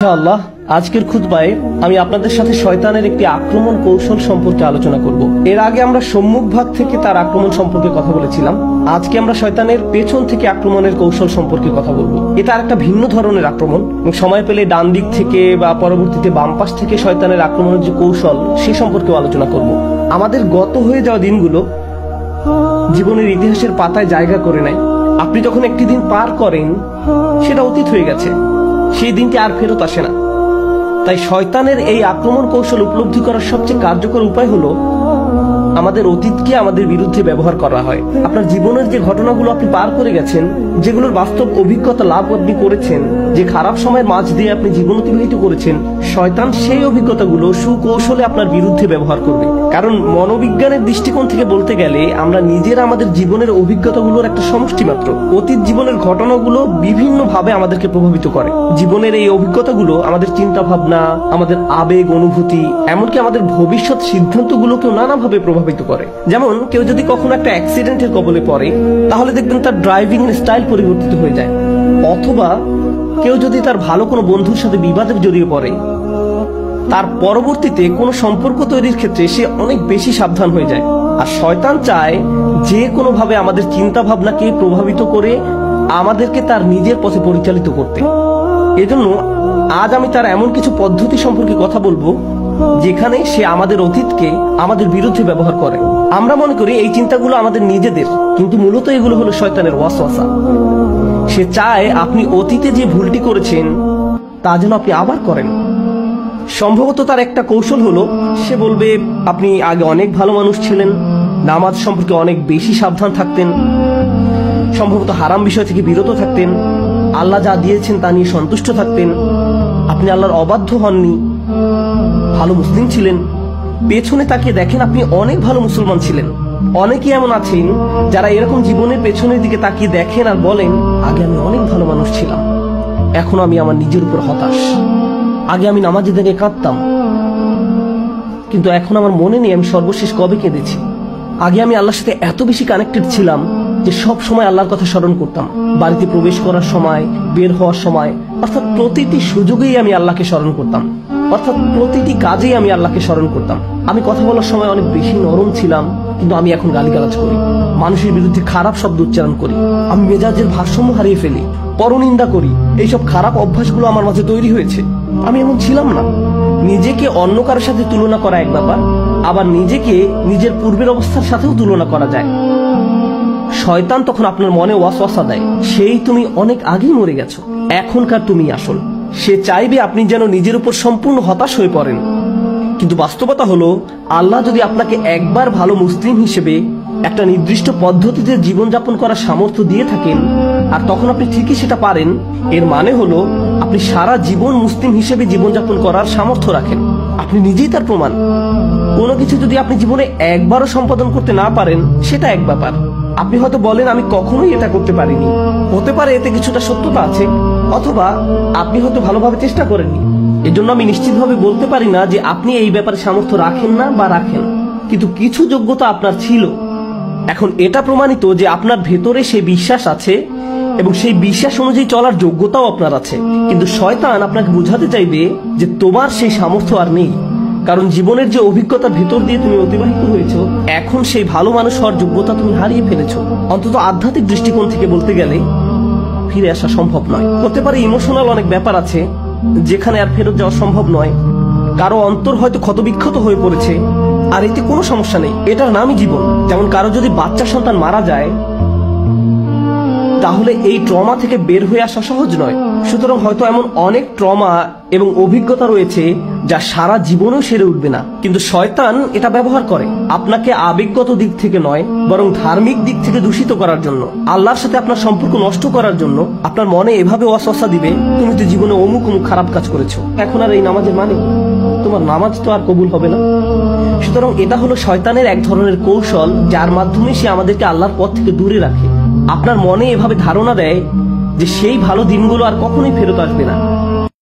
ইনশাআল্লাহ আজকের খুতবায় আমি আপনাদের সাথে শয়তানের একটি আক্রমণ কৌশল সম্পর্কে আলোচনা করব। এর আগে আমরা সম্মুখ ভাগ থেকে তার আক্রমণ সম্পর্কে কথা বলেছিলাম। আজকে আমরা শয়তানের পেছন থেকে আক্রমণের কৌশল সম্পর্কে কথা বলবো। এটা আরেকটা ভিন্ন ধরনের আক্রমণ। সময় পেলে ডান দিক থেকে বা পরবর্তীতে বাম পাশ থেকে শয়তানের আক্রমণের যে কৌশল সে সম্পর্কেও আলোচনা করব। আমাদের গত হয়ে যাওয়া দিনগুলো জীবনের ইতিহাসের পাতায় জায়গা করে নেয়। আপনি যখন একটি দিন পার করেন সেটা অতীত হয়ে গেছে, সেই দিনটি আর ফেরত আসে না। তাই শয়তানের এই আক্রমণ কৌশল উপলব্ধি করার সবচেয়ে কার্যকর উপায় হলো আমাদের অতীতকে আমাদের বিরুদ্ধে ব্যবহার করা হয়। আপনার জীবনের যে ঘটনাগুলো আপনি পার করে গেছেন, যেগুলোর বাস্তব অভিজ্ঞতা লাভ আপনি করেছেন, যে খারাপ সময়ের মাঝ দিয়ে আপনি জীবন অতিবাহিত করেছেন, শয়তান সেই অভিজ্ঞতাগুলো সুকৌশলে আপনার বিরুদ্ধে ব্যবহার করবে। কারণ মনোবিজ্ঞানের দৃষ্টিকোণ থেকে বলতে গেলে আমরা নিজেরা আমাদের জীবনের অভিজ্ঞতাগুলোর একটা সমষ্টি মাত্র। অতীত জীবনের ঘটনাগুলো বিভিন্ন ভাবে আমাদেরকে প্রভাবিত করে। জীবনের এই অভিজ্ঞতাগুলো আমাদের চিন্তা ভাবনা, আমাদের আবেগ অনুভূতি, এমনকি আমাদের ভবিষ্যৎ সিদ্ধান্তগুলোকেও নানাভাবে প্রভাবিত করে। যেমন কেউ যদি কখনো একটা অ্যাক্সিডেন্টের কবলে পড়ে, তাহলে দেখবেন তার ড্রাইভিং স্টাইল পরিবর্তিত হয়ে যায়। অথবা কেউ যদি তার ভালো কোনো বন্ধুর সাথে বিবাদে জড়িয়ে পড়ে, তার পরবর্তীতে কোনো সম্পর্ক তৈরির ক্ষেত্রে সে অনেক বেশি সাবধান হয়ে যায়। আর শয়তান চায় যে কোনো ভাবে আমাদের চিন্তা ভাবনাকে প্রভাবিত করে আমাদেরকে তার নিজের পথে পরিচালিত করতে। এজন্য আজ আমি তার এমন কিছু পদ্ধতি সম্পর্কে কথা বলবো যেখানে সে আমাদের অতীতকে আমাদের বিরুদ্ধে ব্যবহার করে। আমরা মনে করি এই চিন্তাগুলো আমাদের নিজেদের, কিন্তু মূলত এগুলো হলো শয়তানের ওয়াসওয়াসা। সে চায় আপনি অতীতে যে ভুলটি করেছেন তা যেন আপনি আবার করেন। সম্ভবত তার একটা কৌশল হলো সে বলবে আপনি আগে অনেক ভালো মানুষ ছিলেন, নামাজ সম্পর্কে অনেক বেশি সাবধান থাকতেন, সম্ভবত হারাম বিষয় থেকে বিরত থাকতেন, আল্লাহ যা দিয়েছেন তা নিয়ে সন্তুষ্ট থাকতেন, আপনি আল্লাহর অবাধ্য হননি, ভালো মুসলিম ছিলেন। পেছনে তাকিয়ে দেখেন আপনি অনেক ভালো মুসলমান ছিলেন। অনেকে এমন আছেন যারা এরকম জীবনের পেছনের দিকে তাকিয়ে দেখেন আর বলেন আগে আমি অনেক ভালো মানুষ ছিলাম, এখন আমি আমার নিজের উপর হতাশ। আগে আমি নামাজে দেখে কাঁদতাম, কিন্তু এখন আমার মনে নেই আমি সর্বশেষ কবে কেঁদেছি। আগে আমি আল্লাহর সাথে এত বেশি কানেক্টেড ছিলাম যে সব সময় আল্লাহর কথা স্মরণ করতাম। বাড়িতে প্রবেশ করার সময়, বের হওয়ার সময়, অর্থাৎ প্রতিটি সুযোগেই আমি আল্লাহকে স্মরণ করতাম, অর্থাৎ প্রতিটি কাজেই আমি আল্লাহকে স্মরণ করতাম। আমি কথা বলার সময় অনেক বেশি নরম ছিলাম, কিন্তু আমি এখন গালিগালাজ করি, মানুষের বিরুদ্ধে খারাপ শব্দ উচ্চারণ করি, আমি মেজাজের ভারসাম্য হারিয়ে ফেলি, পরনিন্দা করি। এইসব খারাপ অভ্যাসগুলো আমার মাঝে তৈরি হয়েছে। আমি এমন ছিলাম না। নিজেকে অন্য কারোর সাথে তুলনা করা এক ব্যাপার, আবার নিজেকে নিজের পূর্বের অবস্থার সাথেও তুলনা করা যায়। শয়তান তখন আপনার মনে ওয়াসওয়াসা দেয় সেই তুমি অনেক আগেই মরে গেছো, এখনকার তুমি আসল। সে চাইবে আপনি যেন নিজের উপর সম্পূর্ণ হতাশ হয়ে পড়েন। কিন্তু বাস্তবতা হলো আল্লাহ যদি আপনাকে একবার ভালো মুসলিম হিসেবে একটা নির্দিষ্ট পদ্ধতিতে জীবনযাপন করার সামর্থ্য দিয়ে থাকেন, আর তখন আপনি ঠিকই সেটা পারেন, এর মানে হলো আপনি সারা জীবন মুসলিম হিসেবে জীবনযাপন করার সামর্থ্য রাখেন। আপনি নিজেই তার প্রমাণ। কোনো কিছু যদি আপনি জীবনে একবারও সম্পাদন করতে না পারেন সেটা এক ব্যাপার। আপনি হয়তো বলেন আমি কখনোই এটা করতে পারিনি, হতে পারে এতে কিছুটা সত্যতা আছে, অথবা আপনি হয়তো ভালোভাবে চেষ্টা করেননি। এজন্য আমি নিশ্চিতভাবে বলতে পারি না যে আপনি এই ব্যাপারে সামর্থ্য রাখেন না বা রাখেন, কিন্তু কিছু যোগ্যতা আপনার ছিল। এখন এটা প্রমাণিত যে আপনার ভেতরে সেই বিশ্বাস আছে এবং সেই বিশ্বাস অনুযায়ী চলার যোগ্যতাও আপনার আছে। কিন্তু শয়তান আপনাকে বোঝাতে চাইবে যে তোমার সেই সামর্থ্য আর নেই, কারণ জীবনের যে অভিজ্ঞতার ভেতর দিয়ে তুমি অতিবাহিত হয়েছ, এখন সেই ভালো মানুষ হওয়ার যোগ্যতা তুমি হারিয়ে ফেলেছ। অন্তত আধ্যাত্মিক দৃষ্টিকোণ থেকে বলতে গেলে ফিরে আসা সম্ভব নয়। হতে পারে ইমোশনাল অনেক ব্যাপার আছে যেখানে আর ফেরত যাওয়া সম্ভব নয়। কারো অন্তর হয়তো ক্ষতবিক্ষত হয়ে পড়েছে, আর এতে কোনো সমস্যা নেই, এটার নামই জীবন। যেমন কারো যদি বাচ্চা সন্তান মারা যায়, তাহলে এই ট্রমা থেকে বের হয়ে আসা সহজ নয়। সুতরাং হয়তো এমন অনেক ট্রমা এবং অভিজ্ঞতা রয়েছে যা সারা জীবনেও সেরে উঠবে না। কিন্তু শয়তান এটা ব্যবহার করে আপনাকে আবেগগত দিক থেকে নয়, বরং ধার্মিক দিক থেকে দূষিত করার জন্য, আল্লাহর সাথে আপনার সম্পর্ক নষ্ট করার জন্য। আপনার মনে এভাবে ওয়াসওয়াসা দিবে তুমি তো জীবনে অমুক অমুক খারাপ কাজ করেছো, এখন আর এই নামাজের মানে তোমার নামাজ তো আর কবুল হবে না। সুতরাং এটা হলো শয়তানের এক ধরনের কৌশল, যার মাধ্যমে সে আমাদেরকে আল্লাহর পথ থেকে দূরে রাখে। আপনার মনে এভাবে ধারণা দেয় যে সেই ভালো দিনগুলো আর কখনোই ফেরত আসবে না।